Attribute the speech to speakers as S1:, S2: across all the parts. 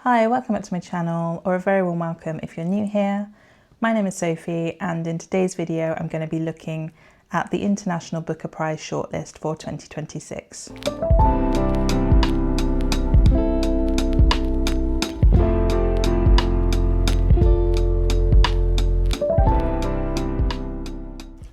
S1: Hi, welcome back to my channel, or a very warm welcome if you're new here. My name is Sophie, and in today's video I'm going to be looking at the International Booker Prize Shortlist for 2026.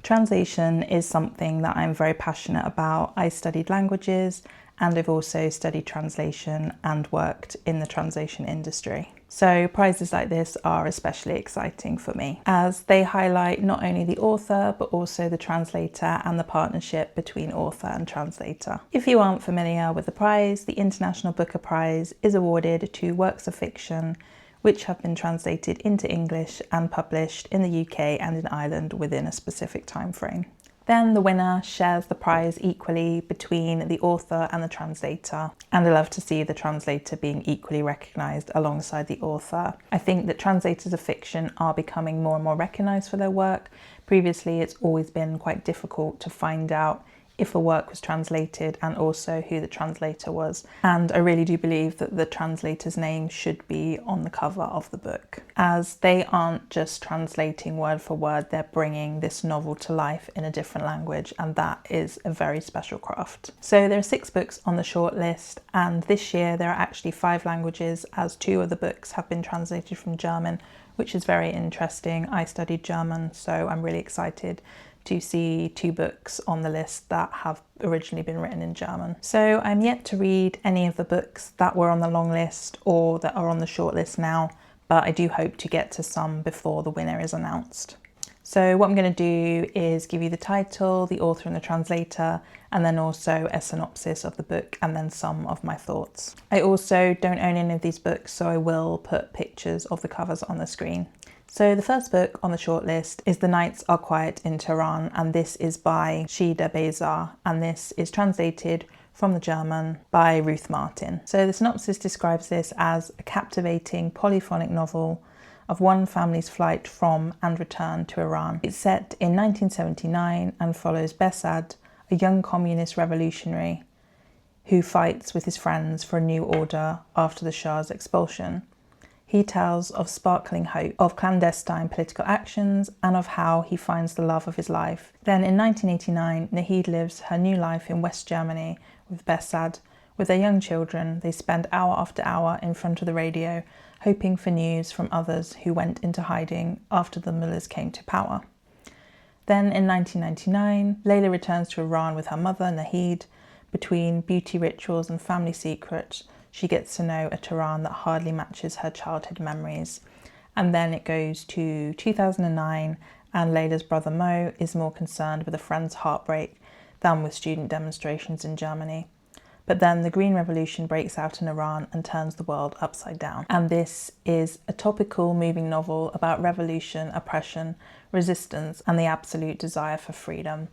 S1: Translation is something that I'm very passionate about. I studied languages and I've also studied translation and worked in the translation industry. So prizes like this are especially exciting for me as they highlight not only the author but also the translator and the partnership between author and translator. If you aren't familiar with the prize, the International Booker Prize is awarded to works of fiction which have been translated into English and published in the UK and in Ireland within a specific time frame. Then the winner shares the prize equally between the author and the translator, and I love to see the translator being equally recognised alongside the author. I think that translators of fiction are becoming more and more recognised for their work. Previously, it's always been quite difficult to find out if a work was translated and also who the translator was. And I really do believe that the translator's name should be on the cover of the book, as they aren't just translating word for word, they're bringing this novel to life in a different language, and that is a very special craft. So there are 6 books on the shortlist, and this year there are actually 5 languages, as 2 of the books have been translated from German, which is very interesting. I studied German, so I'm really excited to see 2 books on the list that have originally been written in German. So I'm yet to read any of the books that were on the long list or that are on the shortlist now, but I do hope to get to some before the winner is announced. So what I'm going to do is give you the title, the author and the translator, and then also a synopsis of the book and then some of my thoughts. I also don't own any of these books, so I will put pictures of the covers on the screen. So the first book on the shortlist is The Nights Are Quiet in Tehran, and this is by Shida Bezar, and this is translated from the German by Ruth Martin. So the synopsis describes this as a captivating polyphonic novel of one family's flight from and return to Iran. It's set in 1979 and follows Besad, a young communist revolutionary who fights with his friends for a new order after the Shah's expulsion. He tells of sparkling hope, of clandestine political actions, and of how he finds the love of his life. Then in 1989, Nahid lives her new life in West Germany with Besad. With their young children, they spend hour after hour in front of the radio, hoping for news from others who went into hiding after the mullahs came to power. Then in 1999, Layla returns to Iran with her mother, Nahid. Between beauty rituals and family secrets, she gets to know a Tehran that hardly matches her childhood memories. And then it goes to 2009, and Layla's brother Mo is more concerned with a friend's heartbreak than with student demonstrations in Germany. But then the Green Revolution breaks out in Iran and turns the world upside down. And this is a topical, moving novel about revolution, oppression, resistance, and the absolute desire for freedom.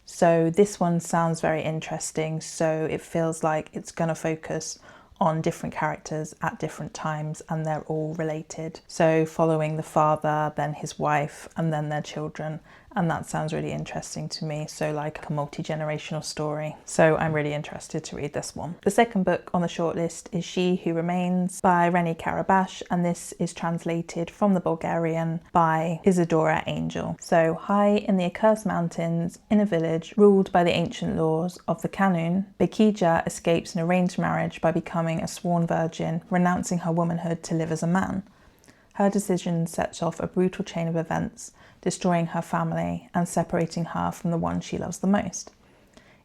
S1: So this one sounds very interesting, so it feels like it's going to focus on different characters at different times, and they're all related. So following the father, then his wife, and then their children, and that sounds really interesting to me. So like a multi-generational story. So I'm really interested to read this one. The second book on the shortlist is She Who Remains by Reni Karabash, and this is translated from the Bulgarian by Isadora Angel. So high in the accursed mountains, in a village ruled by the ancient laws of the Kanun, Bekija escapes an arranged marriage by becoming a sworn virgin, renouncing her womanhood to live as a man. Her decision sets off a brutal chain of events, destroying her family and separating her from the one she loves the most.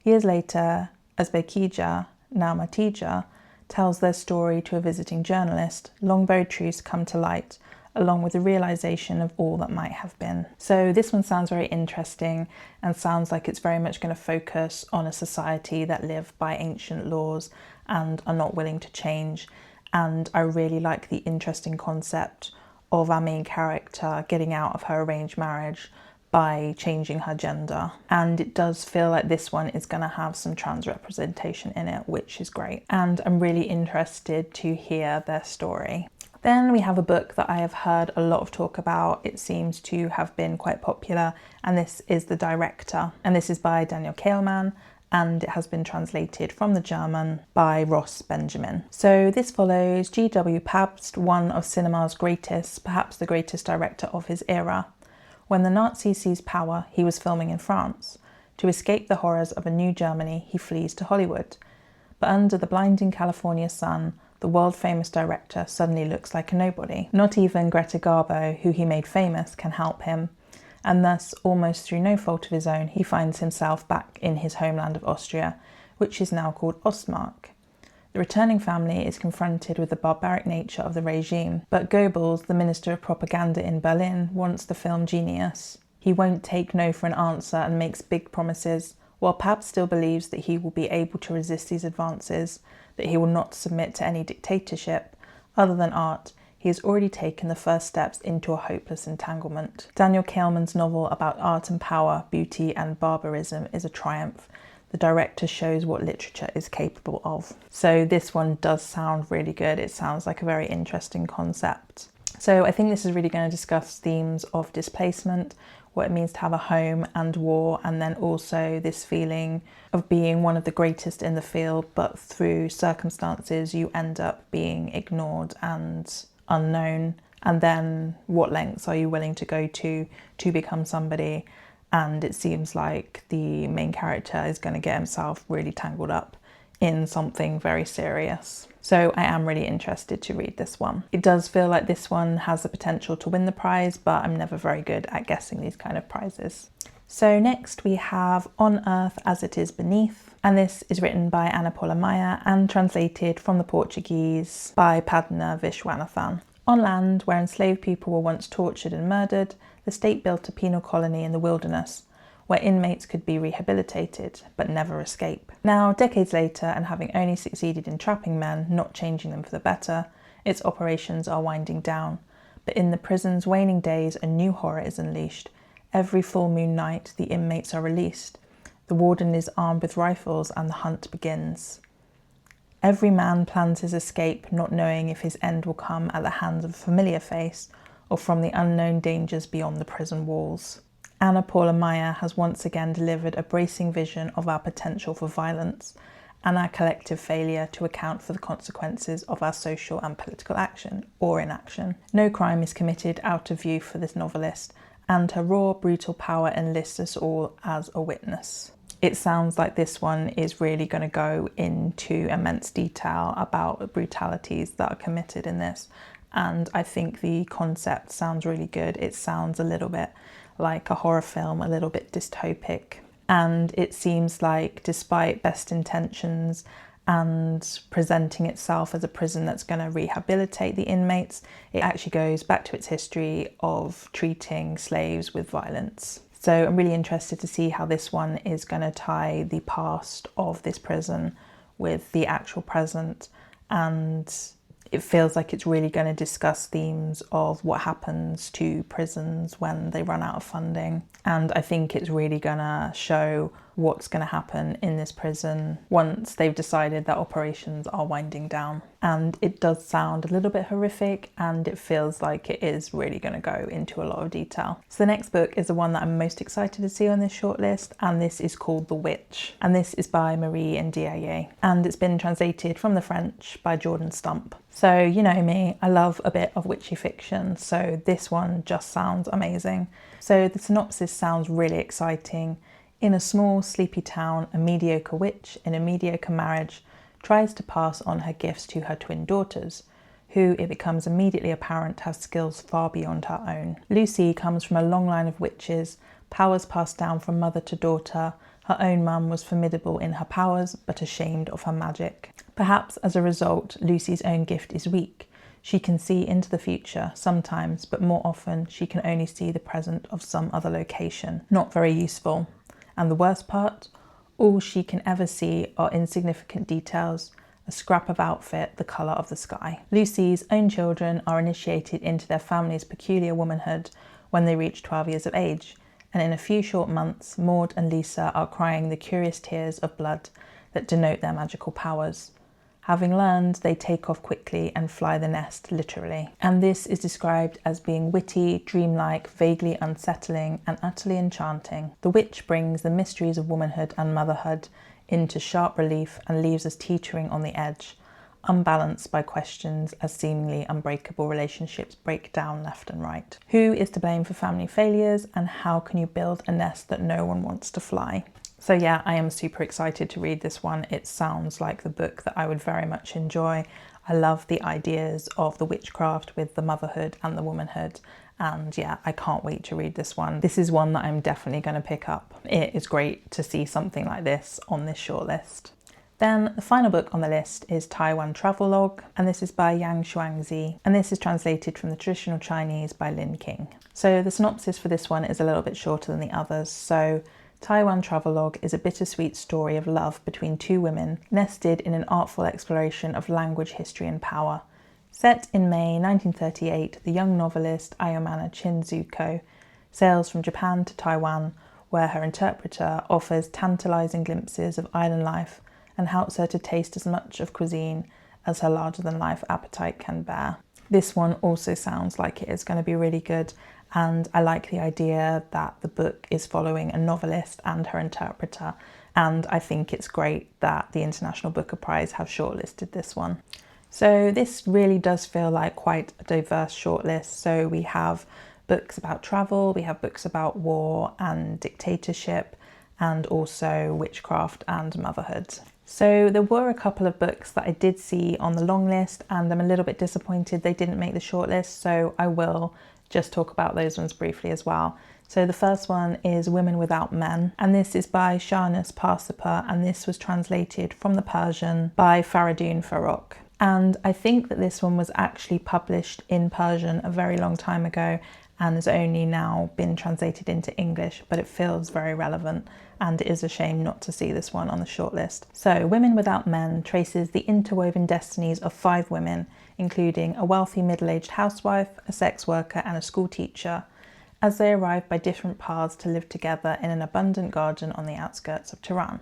S1: Years later, as Bekija, now Matija, tells their story to a visiting journalist, long-buried truths come to light, along with the realization of all that might have been. So this one sounds very interesting and sounds like it's very much going to focus on a society that live by ancient laws and are not willing to change. And I really like the interesting concept of our main character getting out of her arranged marriage by changing her gender. And it does feel like this one is going to have some trans representation in it, which is great. And I'm really interested to hear their story. Then we have a book that I have heard a lot of talk about. It seems to have been quite popular, and this is The Director. And this is by Daniel Kehlmann, and it has been translated from the German by Ross Benjamin. So this follows G.W. Pabst, one of cinema's greatest, perhaps the greatest director of his era. When the Nazis seized power, he was filming in France. To escape the horrors of a new Germany, he flees to Hollywood. But under the blinding California sun, the world-famous director suddenly looks like a nobody. Not even Greta Garbo, who he made famous, can help him. And thus, almost through no fault of his own, he finds himself back in his homeland of Austria, which is now called Ostmark. The returning family is confronted with the barbaric nature of the regime, but Goebbels, the Minister of Propaganda in Berlin, wants the film genius. He won't take no for an answer and makes big promises, while Pabst still believes that he will be able to resist these advances, that he will not submit to any dictatorship. Other than art, he has already taken the first steps into a hopeless entanglement. Daniel Kehlmann's novel about art and power, beauty and barbarism is a triumph. The director shows what literature is capable of. So this one does sound really good. It sounds like a very interesting concept. So I think this is really going to discuss themes of displacement, what it means to have a home and war, and then also this feeling of being one of the greatest in the field, but through circumstances you end up being ignored and unknown, and then what lengths are you willing to go to become somebody. And it seems like the main character is going to get himself really tangled up in something very serious. So I am really interested to read this one. It does feel like this one has the potential to win the prize, but I'm never very good at guessing these kind of prizes. So next we have On Earth as It Is Beneath, and this is written by Ana Paula Maia and translated from the Portuguese by Padna Vishwanathan. On land where enslaved people were once tortured and murdered, the state built a penal colony in the wilderness where inmates could be rehabilitated but never escape. Now, decades later, and having only succeeded in trapping men, not changing them for the better, its operations are winding down. But in the prison's waning days, a new horror is unleashed. Every full moon night, the inmates are released. The warden is armed with rifles and the hunt begins. Every man plans his escape, not knowing if his end will come at the hands of a familiar face or from the unknown dangers beyond the prison walls. Ana Paula Maia has once again delivered a bracing vision of our potential for violence and our collective failure to account for the consequences of our social and political action or inaction. No crime is committed out of view for this novelist, and her raw, brutal power enlists us all as a witness. It sounds like this one is really going to go into immense detail about the brutalities that are committed in this, and I think the concept sounds really good. It sounds a little bit like a horror film, a little bit dystopic, and it seems like, despite best intentions and presenting itself as a prison that's going to rehabilitate the inmates, it actually goes back to its history of treating slaves with violence. So I'm really interested to see how this one is going to tie the past of this prison with the actual present, and it feels like it's really going to discuss themes of what happens to prisons when they run out of funding. And I think it's really going to show what's going to happen in this prison once they've decided that operations are winding down. And it does sound a little bit horrific, and it feels like it is really going to go into a lot of detail. So the next book is the one that I'm most excited to see on this shortlist, and this is called The Witch. And this is by Marie Ndiaye, and it's been translated from the French by Jordan Stump. So you know me, I love a bit of witchy fiction, so this one just sounds amazing. So the synopsis sounds really exciting. In a small, sleepy town, a mediocre witch in a mediocre marriage tries to pass on her gifts to her twin daughters, who, it becomes immediately apparent, have skills far beyond her own. Lucy comes from a long line of witches, powers passed down from mother to daughter. Her own mum was formidable in her powers, but ashamed of her magic. Perhaps as a result, Lucy's own gift is weak. She can see into the future sometimes, but more often she can only see the present of some other location. Not very useful. And the worst part? All she can ever see are insignificant details, a scrap of outfit, the colour of the sky. Lucy's own children are initiated into their family's peculiar womanhood when they reach 12 years of age, and in a few short months, Maud and Lisa are crying the curious tears of blood that denote their magical powers. Having learned, they take off quickly and fly the nest, literally. And this is described as being witty, dreamlike, vaguely unsettling, and utterly enchanting. The Witch brings the mysteries of womanhood and motherhood into sharp relief and leaves us teetering on the edge, unbalanced by questions as seemingly unbreakable relationships break down left and right. Who is to blame for family failures, and how can you build a nest that no one wants to fly? So yeah, I am super excited to read this one. It sounds like the book that I would very much enjoy. I love the ideas of the witchcraft with the motherhood and the womanhood. And yeah, I can't wait to read this one. This is one that I'm definitely going to pick up. It is great to see something like this on this shortlist. Then the final book on the list is Taiwan Travelogue, and this is by Yang Xuangzi, and this is translated from the traditional Chinese by Lin King. So the synopsis for this one is a little bit shorter than the others. So Taiwan Travelogue is a bittersweet story of love between two women, nested in an artful exploration of language, history and power. Set in May 1938, the young novelist Ayomana Chinzuko sails from Japan to Taiwan, where her interpreter offers tantalising glimpses of island life and helps her to taste as much of cuisine as her larger-than-life appetite can bear. This one also sounds like it is going to be really good, and I like the idea that the book is following a novelist and her interpreter, and I think it's great that the International Booker Prize have shortlisted this one. So this really does feel like quite a diverse shortlist. So we have books about travel, we have books about war and dictatorship, and also witchcraft and motherhood. So there were a couple of books that I did see on the long list, and I'm a little bit disappointed they didn't make the shortlist, so I will just talk about those ones briefly as well. So the first one is Women Without Men, and this is by Shahnaz Parsipur, and this was translated from the Persian by Faridun Farokh. And I think that this one was actually published in Persian a very long time ago and has only now been translated into English, but it feels very relevant, and it is a shame not to see this one on the shortlist. So Women Without Men traces the interwoven destinies of 5 women, including a wealthy middle-aged housewife, a sex worker and a school teacher, as they arrive by different paths to live together in an abundant garden on the outskirts of Tehran.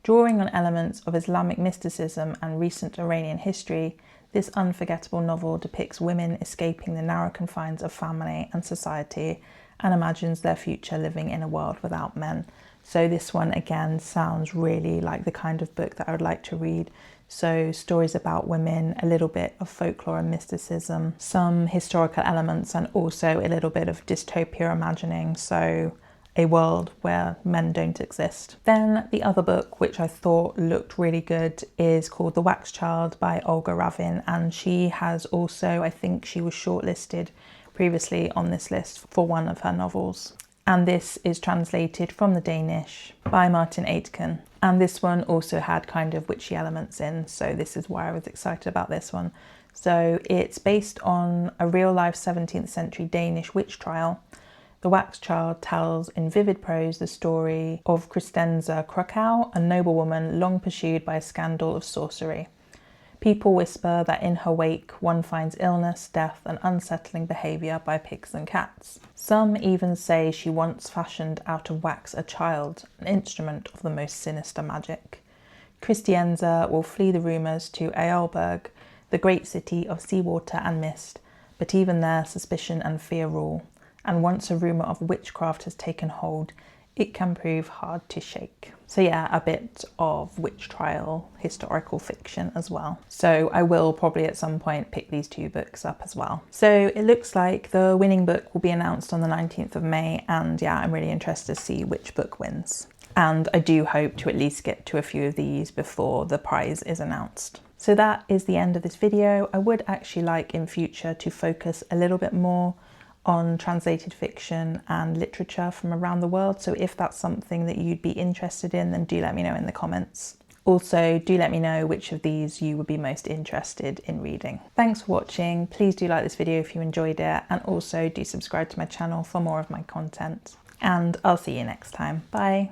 S1: Drawing on elements of Islamic mysticism and recent Iranian history, this unforgettable novel depicts women escaping the narrow confines of family and society and imagines their future living in a world without men. So this one again sounds really like the kind of book that I would like to read. So stories about women, a little bit of folklore and mysticism, some historical elements, and also a little bit of dystopia imagining. So a world where men don't exist. Then the other book, which I thought looked really good, is called The Wax Child by Olga Ravin, and she has also, I think she was shortlisted previously on this list for one of her novels. And this is translated from the Danish by Martin Aitken. And this one also had kind of witchy elements in, so this is why I was excited about this one. So it's based on a real-life 17th century Danish witch trial. The Wax Child tells in vivid prose the story of Christenza Krakow, a noblewoman long pursued by a scandal of sorcery. People whisper that in her wake one finds illness, death and unsettling behaviour by pigs and cats. Some even say she once fashioned out of wax a child, an instrument of the most sinister magic. Christienza will flee the rumours to Ealberg, the great city of seawater and mist, but even there suspicion and fear rule. And once a rumour of witchcraft has taken hold, it can prove hard to shake. So yeah, a bit of witch trial historical fiction as well. So I will probably at some point pick these 2 books up as well. So it looks like the winning book will be announced on the 19th of May, and yeah, I'm really interested to see which book wins. And I do hope to at least get to a few of these before the prize is announced. So that is the end of this video. I would actually like in future to focus a little bit more on translated fiction and literature from around the world. So if that's something that you'd be interested in, then do let me know in the comments. Also, do let me know which of these you would be most interested in reading. Thanks for watching. Please do like this video if you enjoyed it, and also do subscribe to my channel for more of my content. And I'll see you next time. Bye.